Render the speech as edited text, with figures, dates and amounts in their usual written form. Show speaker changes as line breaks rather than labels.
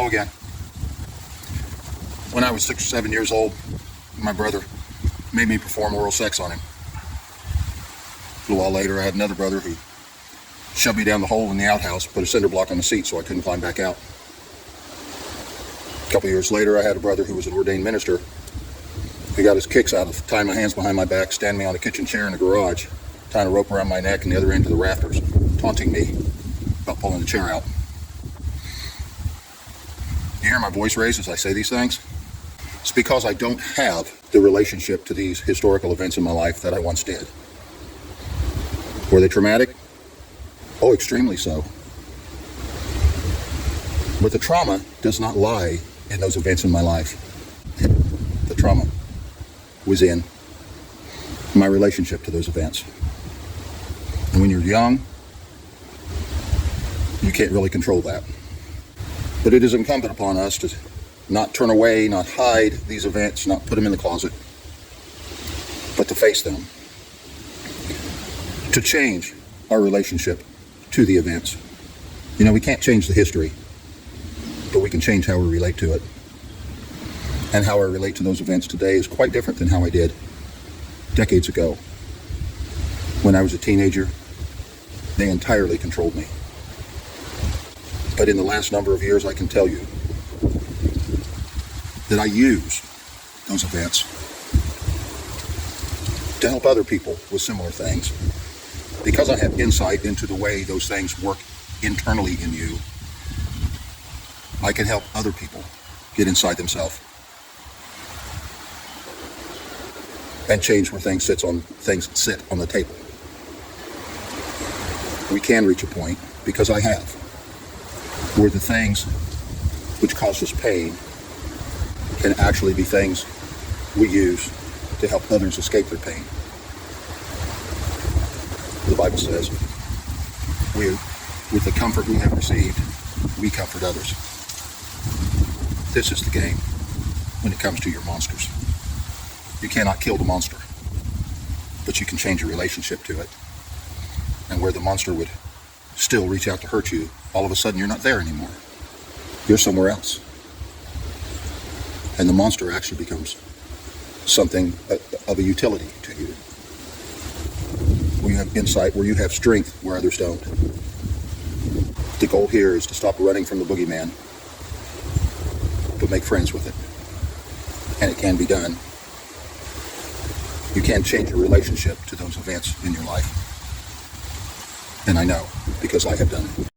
Hello again. When I was 6 or 7 years old, my brother made me perform oral sex on him. A little while later, I had another brother who shoved me down the hole in the outhouse, put a cinder block on the seat so I couldn't climb back out. A couple years later, I had a brother who was an ordained minister. He got his kicks out of tying my hands behind my back, standing me on a kitchen chair in the garage, tying a rope around my neck and the other end to the rafters, taunting me about pulling the chair out. You hear my voice raise as I say these things? It's because I don't have the relationship to these historical events in my life that I once did. Were they traumatic? Oh, extremely so. But the trauma does not lie in those events in my life. The trauma was in my relationship to those events. And when you're young, you can't really control that. But it is incumbent upon us to not turn away, not hide these events, not put them in the closet, but to face them. To change our relationship to the events. You know, we can't change the history, but we can change how we relate to it. And how I relate to those events today is quite different than how I did decades ago. When I was a teenager, they entirely controlled me. But in the last number of years, I can tell you that I use those events to help other people with similar things. Because I have insight into the way those things work internally in you, I can help other people get inside themselves and change where things sit on the table. We can reach a point, because I have, where the things which cause us pain can actually be things we use to help others escape their pain. The Bible says, with the comfort we have received, we comfort others. This is the game when it comes to your monsters. You cannot kill the monster, but you can change your relationship to it. And where the monster would still reach out to hurt you, all of a sudden you're not there anymore. You're somewhere else. And the monster actually becomes something of a utility to you. Where you have insight, where you have strength where others don't. The goal here is to stop running from the boogeyman, but make friends with it. And it can be done. You can change your relationship to those events in your life. And I know, because I have done it.